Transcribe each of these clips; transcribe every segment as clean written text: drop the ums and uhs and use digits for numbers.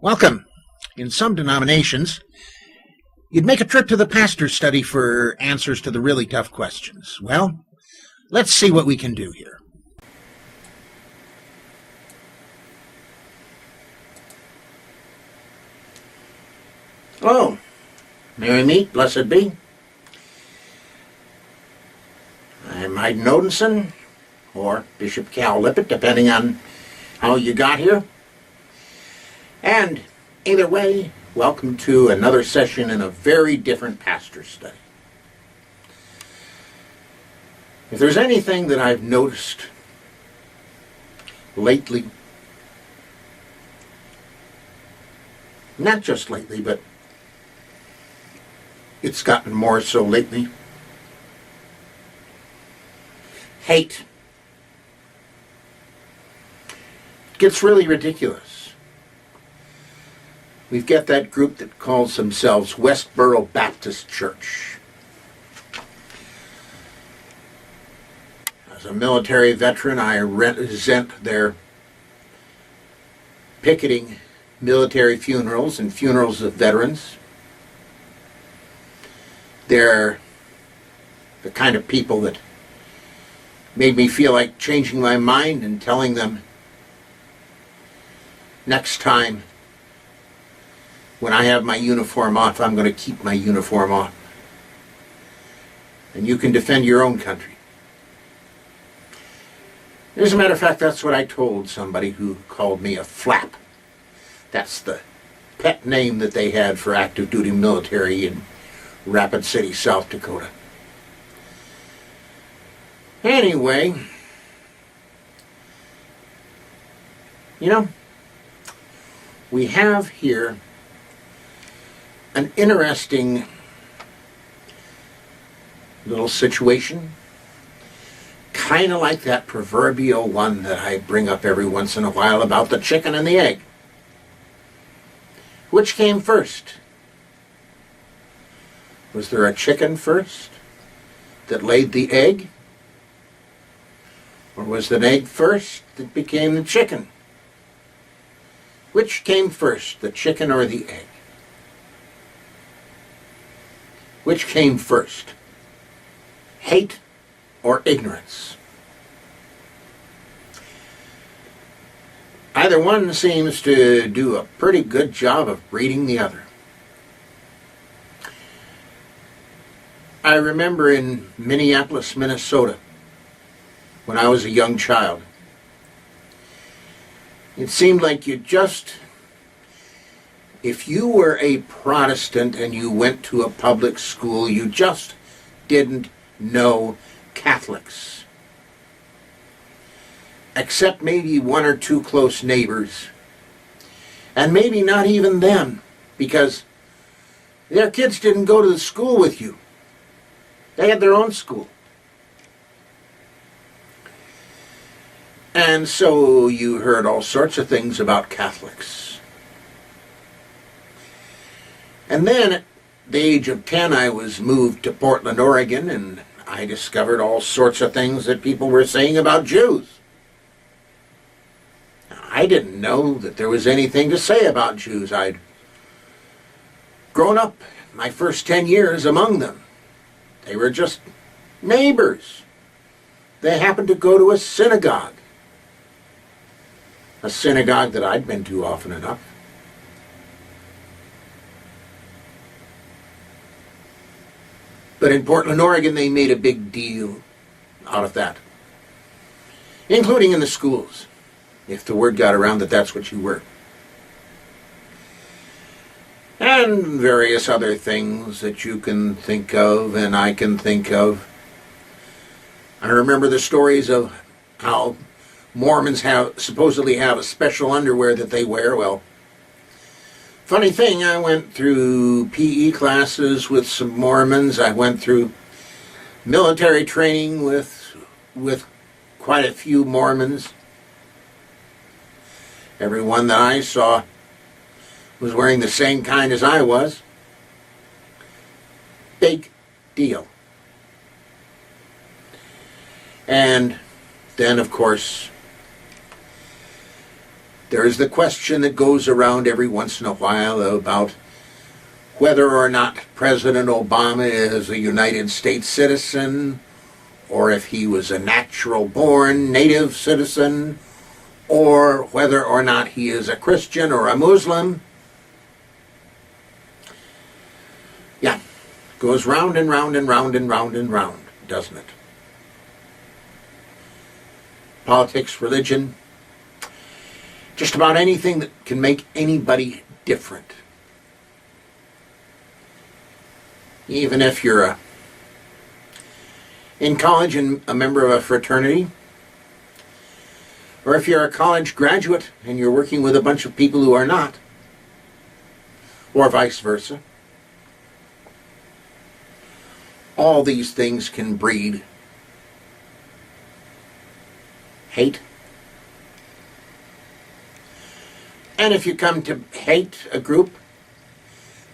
Welcome. In some denominations, you'd make a trip to the pastor's study for answers to the really tough questions. Well, let's see what we can do here. Hello. Merry meet, blessed be. I'm Aidan Odinson, or Bishop Cal Lippitt, depending on how you got here. And either way, welcome to another session in a very different pastor's study. If there's anything that I've noticed lately, not just lately, but it's gotten more so lately, hate. It gets really ridiculous. We've got that group that calls themselves Westboro Baptist Church. As a military veteran, I resent their picketing military funerals and funerals of veterans. They're the kind of people that made me feel like changing my mind and telling them next time when I have my uniform off, I'm going to keep my uniform on. And you can defend your own country. As a matter of fact, that's what I told somebody who called me a flap. That's the pet name that they had for active duty military in Rapid City, South Dakota. Anyway, we have here an interesting little situation, kind of like that proverbial one that I bring up every once in a while about the chicken and the egg. Which came first? Was there a chicken first that laid the egg? Or was the egg first that became the chicken? Which came first, the chicken or the egg? Which came first? Hate or ignorance? Either one seems to do a pretty good job of breeding the other. I remember in Minneapolis, Minnesota, when I was a young child, it seemed like if you were a Protestant and you went to a public school, you just didn't know Catholics. Except maybe one or two close neighbors. And maybe not even them, because their kids didn't go to the school with you. They had their own school. And so you heard all sorts of things about Catholics. And then at the age of 10, I was moved to Portland, Oregon, and I discovered all sorts of things that people were saying about Jews. Now, I didn't know that there was anything to say about Jews. I'd grown up my first 10 years among them. They were just neighbors. They happened to go to a synagogue that I'd been to often enough. But in Portland, Oregon, they made a big deal out of that, including in the schools, if the word got around that that's what you were. And various other things that you can think of and I can think of. I remember the stories of how Mormons supposedly have a special underwear that they wear. Well, funny thing, I went through PE classes with some Mormons. I went through military training with quite a few Mormons. Everyone that I saw was wearing the same kind as I was. Big deal. And then, of course, There's the question that goes around every once in a while about whether or not President Obama is a United States citizen, or if he was a natural-born native citizen, or whether or not he is a Christian or a Muslim. Yeah, goes round and round and round and round and round, doesn't it? Politics, religion, just about anything that can make anybody different. Even if you're in college and a member of a fraternity, or if you're a college graduate and you're working with a bunch of people who are not, or vice versa. All these things can breed hate. And if you come to hate a group,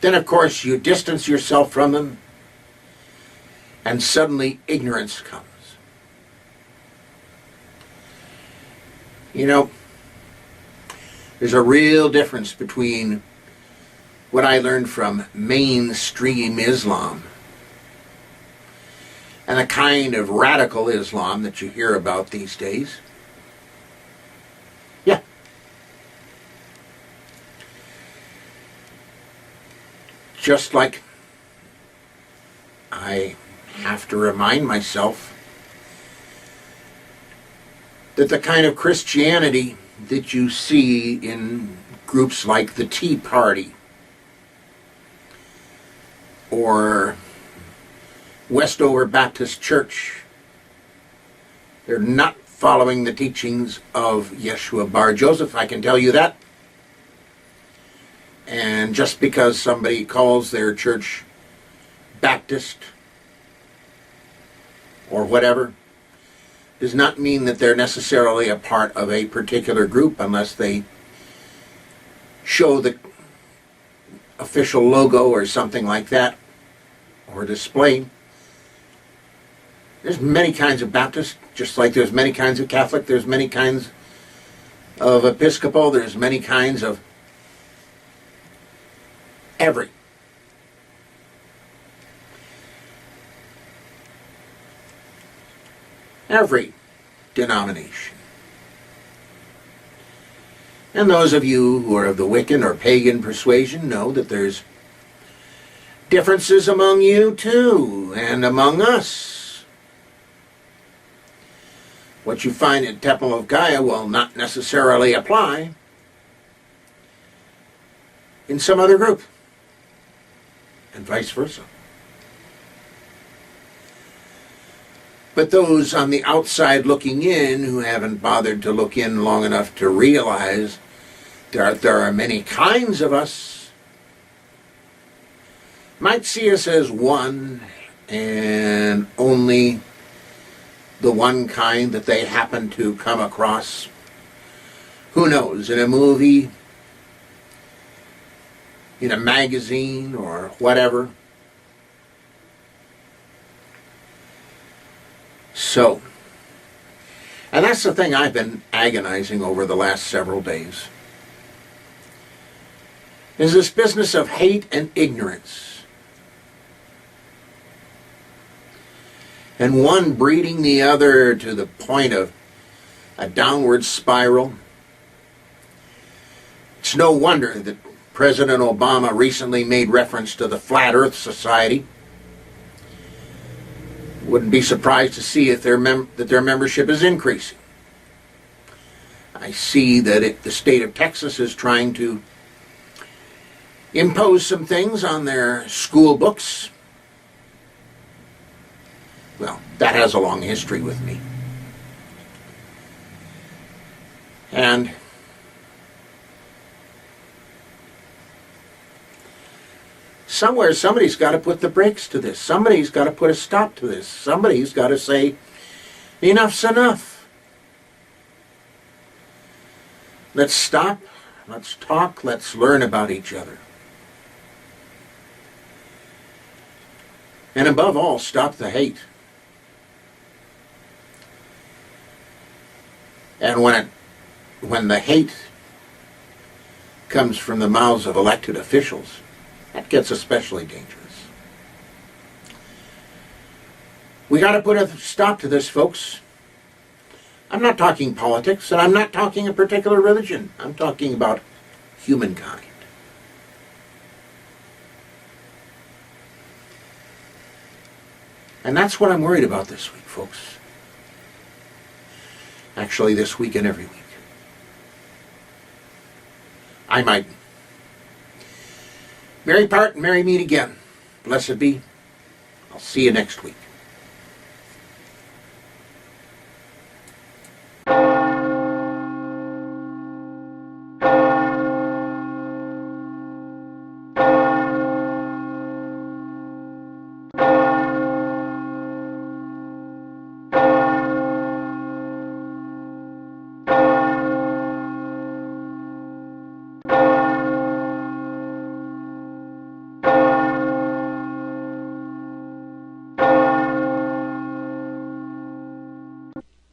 then of course you distance yourself from them, and suddenly ignorance comes. You know, there's a real difference between what I learned from mainstream Islam and the kind of radical Islam that you hear about these days. Yeah. Just like I have to remind myself that the kind of Christianity that you see in groups like the Tea Party or Westover Baptist Church, they're not following the teachings of Yeshua Bar Joseph, I can tell you that. And just because somebody calls their church Baptist or whatever does not mean that they're necessarily a part of a particular group unless they show the official logo or something like that or display. There's many kinds of Baptists, just like there's many kinds of Catholic, there's many kinds of Episcopal, there's many kinds of every denomination. And those of you who are of the Wiccan or pagan persuasion know that there's differences among you too, and among us. What you find in Temple of Gaia will not necessarily apply in some other group, and vice versa. But those on the outside looking in who haven't bothered to look in long enough to realize there are many kinds of us might see us as one and only the one kind that they happen to come across. Who knows, in a movie, in a magazine, or whatever. So, and that's the thing I've been agonizing over the last several days, is this business of hate and ignorance. And one breeding the other to the point of a downward spiral. It's no wonder that President Obama recently made reference to the Flat Earth Society. Wouldn't be surprised to see if their membership is increasing. I see that the state of Texas is trying to impose some things on their school books. Well, that has a long history with me. And somewhere somebody's got to put the brakes to this. Somebody's got to put a stop to this. Somebody's got to say, enough's enough. Let's stop, let's talk, let's learn about each other. And above all, stop the hate. And when the hate comes from the mouths of elected officials, that gets especially dangerous. We got to put a stop to this, folks. I'm not talking politics, and I'm not talking a particular religion. I'm talking about humankind. And that's what I'm worried about this week, folks. Actually, this week and every week. I might marry part and marry meet again. Blessed be. I'll see you next week.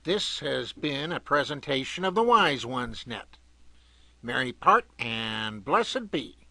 This has been a presentation of the Wise Ones Net. Merry part and blessed be.